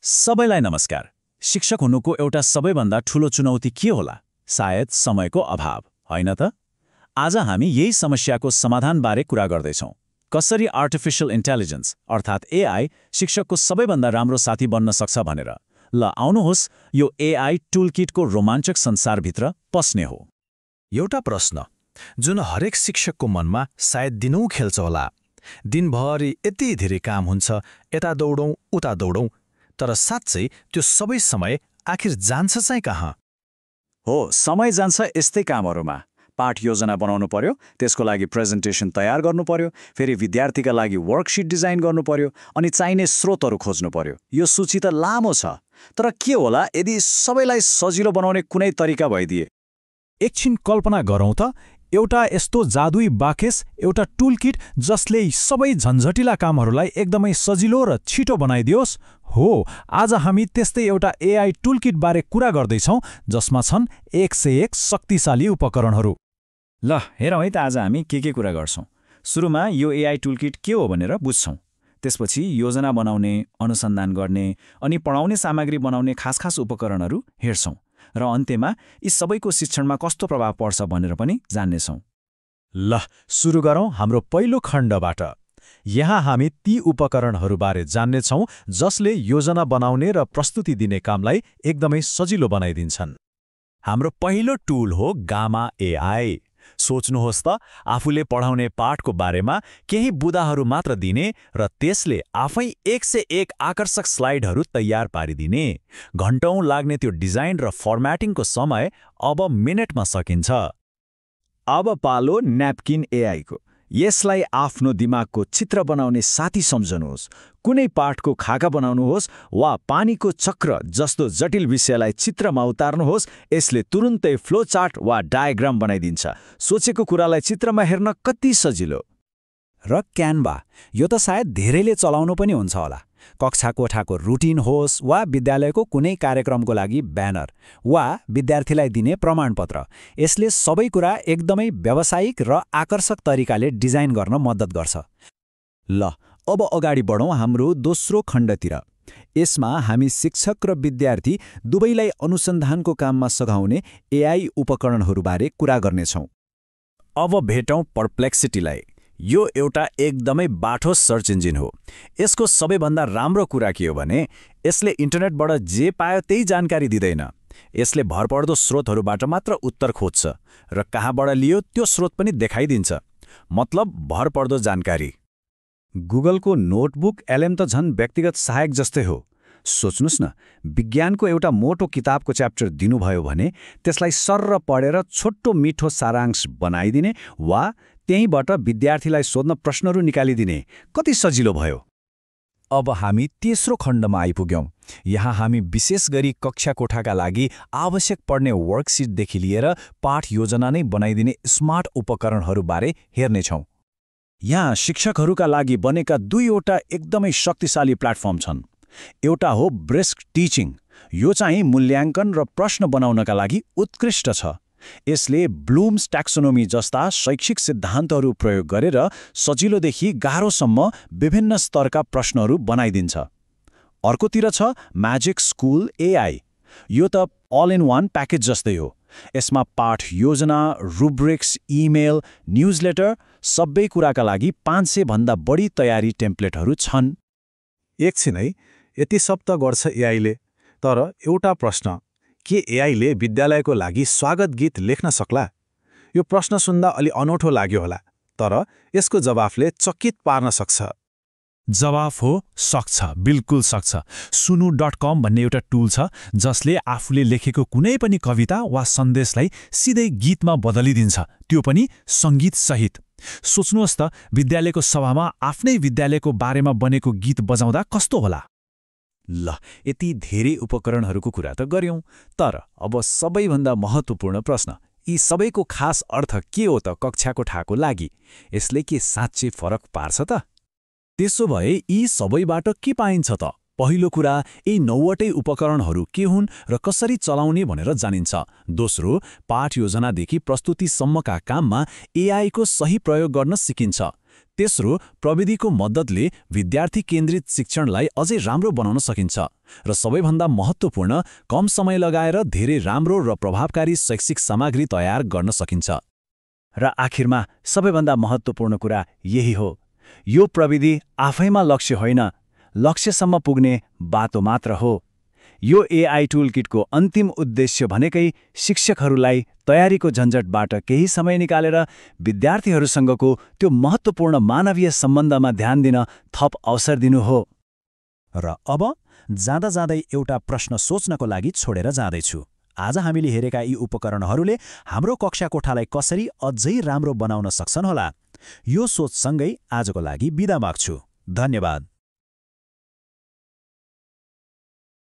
सबैलाई नमस्कार। शिक्षक हुनुको एउटा सबैभन्दा ठूलो चुनौती के होला? सायद समयको अभाव, होइन त? आज हामी यही समस्याको समाधानबारे कुरा गर्दैछौँ। कसरी आर्टिफिशियल इन्टेलिजेन्स अर्थात् एआई शिक्षकको सबैभन्दा राम्रो साथी बन्न सक्छ भनेर। ल आउनुहोस् यो एआई टुलकिटको रोमाञ्चक संसारभित्र पस्ने हो। एउटा प्रश्न जुन हरेक शिक्षकको मनमा सायद दिनौं खेल्छ होला। दिनभरि यति धेरै काम हुन्छ, यता दौडौं उता दौडौं, तर साँच्चै त्यो सबै समय आखिर जान्छ चाहिँ कहाँ? हो, समय जान्छ यस्तै कामहरूमा। पाठ योजना बनाउनु पर्यो, त्यसको लागि प्रेजेन्टेसन तयार गर्नु पर्यो, फेरि विद्यार्थीका लागि वर्कसिट डिजाइन गर्नु पर्यो, अनि चाहिने स्रोतहरू खोज्नु पर्यो। यो सूची त लामो छ, तर के होला यदि सबैलाई सजिलो बनाउने कुनै तरिका भइदिए? एकछिन कल्पना गरौँ त, एउटा यस्तो जादुई बाकेस, एउटा टुलकिट जसले सबै झन्झटिला कामहरूलाई एकदमै सजिलो र छिटो बनाइदियोस्। हो, आज हामी त्यस्तै एउटा एआई टुलकिट बारे कुरा गर्दैछौँ जसमा छन् 101 शक्तिशाली उपकरणहरू। ल हेरौँ है त आज हामी के कुरा गर्छौँ। सुरुमा यो एआई टुलकिट के हो भनेर बुझ्छौँ। त्यसपछि योजना बनाउने, अनुसन्धान गर्ने अनि पढाउने सामग्री बनाउने खास उपकरणहरू हेर्छौँ र अन्त्यमा यी सबैको शिक्षणमा कस्तो प्रभाव पर्छ भनेर पनि जान्नेछौँ। ल सुरु गरौँ हाम्रो पहिलो खण्डबाट। यहाँ हामी ती उपकरणहरूबारे जान्नेछौँ जसले योजना बनाउने र प्रस्तुति दिने कामलाई एकदमै सजिलो बनाइदिन्छन्। हाम्रो पहिलो टुल हो गामा एआई। सोच्नुहोस् त, आफूले पढाउने पाठको बारेमा केही बुदाहरू मात्र दिने र त्यसले आफै 101 आकर्षक स्लाइडहरू तयार पारिदिने। घण्टौं लाग्ने त्यो डिजाइन र फर्म्याटिङको समय अब मिनेटमा सकिन्छ। अब पालो न्यापकिन एआईको। यसलाई आफ्नो दिमागको चित्र बनाउने साथी सम्झनुहोस्। कुनै पाठको खाका बनाउनुहोस् वा पानीको चक्र जस्तो जटिल विषयलाई चित्रमा उतार्नुहोस्, यसले तुरुन्तै फ्लोचार्ट वा डायग्राम बनाइदिन्छ। सोचेको कुरालाई चित्रमा हेर्न कति सजिलो। र क्यानभा, यो त सायद धेरैले चलाउनु पनि हुन्छ होला। कक्षा कोठाको रुटिन होस् वा विद्यालयको कुनै कार्यक्रमको लागि ब्यानर वा विद्यार्थीलाई दिने प्रमाणपत्र, यसले सबै कुरा एकदमै व्यावसायिक र आकर्षक तरिकाले डिजाइन गर्न मद्दत गर्छ। ल अब अगाडि बढौँ हाम्रो दोस्रो खण्डतिर। यसमा हामी शिक्षक र विद्यार्थी दुवैलाई अनुसन्धानको काममा सघाउने एआई उपकरणहरूबारे कुरा गर्नेछौँ। अब भेटौँ पर्प्लेक्सिटीलाई। यो एउटा एकदमै बाठो सर्च इन्जिन हो। यसको सबैभन्दा राम्रो कुरा के हो भने यसले इन्टरनेटबाट जे पायो त्यही जानकारी दिँदैन। यसले भरपर्दो स्रोतहरूबाट मात्र उत्तर खोज्छ र कहाँबाट लियो त्यो स्रोत पनि देखाइदिन्छ। मतलब भरपर्दो जानकारी। गुगलको नोटबुक एलएम त झन् व्यक्तिगत सहायक जस्तै हो। सोच्नुस् न, विज्ञानको एउटा मोटो किताबको च्याप्टर दिनुभयो भने त्यसलाई सर्र पढेर छोटो मिठो सारांश बनाइदिने वा त्यहीँबाट विद्यार्थीलाई सोध्न प्रश्नहरू निकालिदिने, कति सजिलो भयो। अब हामी तेस्रो खण्डमा आइपुग्यौँ। यहाँ हामी विशेष गरी कक्षा कोठाका लागि आवश्यक पर्ने वर्कसिटदेखि लिएर पाठ योजना नै बनाइदिने स्मार्ट उपकरणहरूबारे हेर्नेछौँ। यहाँ शिक्षकहरूका लागि बनेका दुईवटा एकदमै शक्तिशाली प्लेटफर्म छन्। एउटा हो ब्रिस्क टिचिङ। यो चाहिँ मूल्याङ्कन र प्रश्न बनाउनका लागि उत्कृष्ट छ। यसले ब्लुम्स ट्याक्सोनोमी जस्ता शैक्षिक सिद्धान्तहरू प्रयोग गरेर सजिलोदेखि गाह्रोसम्म विभिन्न स्तरका प्रश्नहरू बनाइदिन्छ। अर्कोतिर छ म्याजिक स्कुल एआई। यो त अल इन वान प्याकेज जस्तै हो। यसमा पाठ योजना, रुब्रिक्स, इमेल, न्युजलेटर सबै कुराका लागि 500 भन्दा बढी तयारी टेम्प्लेटहरू छन्। एकछिन है, यति सब त गर्छ एआईले, तर एउटा प्रश्न, के एआईले विद्यालयको लागि स्वागत गीत लेख्न सक्ला? यो प्रश्न सुन्दा अलि अनौठो लाग्यो होला, तर यसको जवाफले चकित पार्न सक्छ। जवाफ हो, सक्छ, बिल्कुल सक्छ। सुनु.com भन्ने एउटा टुल छ जसले आफूले लेखेको कुनै पनि कविता वा सन्देशलाई सिधै गीतमा बदलिदिन्छ, त्यो पनि सङ्गीतसहित। सोच्नुहोस् त, विद्यालयको सभामा आफ्नै विद्यालयको बारेमा बनेको गीत बजाउँदा कस्तो होला? ल यति धेरै उपकरणहरूको कुरा त गर्यौं, तर अब सबैभन्दा महत्त्वपूर्ण प्रश्न, यी सबैको खास अर्थ के हो त कक्षा कोठाको लागि? यसले के साँच्चै फरक पार्छ त? त्यसो भए यी सबैबाट के पाइन्छ त? पहिलो कुरा, यी 9वटै उपकरणहरू के हुन् र कसरी चलाउने भनेर जानिन्छ। दोस्रो, पाठ योजनादेखि प्रस्तुतिसम्मका काममा एआईको सही प्रयोग गर्न सिकिन्छ। तेस्रो, प्रविधिको मद्दतले विद्यार्थी केन्द्रित शिक्षणलाई अझै राम्रो बनाउन सकिन्छ र सबैभन्दा महत्त्वपूर्ण, कम समय लगाएर धेरै राम्रो र प्रभावकारी शैक्षिक सामग्री तयार गर्न सकिन्छ। र आखिरमा सबैभन्दा महत्त्वपूर्ण कुरा यही हो, यो प्रविधि आफैमा लक्ष्य होइन, लक्ष्यसम्म पुग्ने बाटो मात्र हो। यो एआई टुलकिटको अन्तिम उद्देश्य भनेकै शिक्षकहरूलाई तयारीको झन्झटबाट केही समय निकालेर विद्यार्थीहरूसँगको त्यो महत्त्वपूर्ण मानवीय सम्बन्धमा ध्यान दिन थप अवसर दिनु हो। र अब जाँदा जाँदै एउटा प्रश्न सोच्नको लागि छोडेर जाँदैछु। आज हामीले हेरेका यी उपकरणहरूले हाम्रो कक्षा कोठालाई कसरी अझै राम्रो बनाउन सक्छन् होला? यो सोचसँगै आजको लागि बिदा माग्छु। धन्यवाद।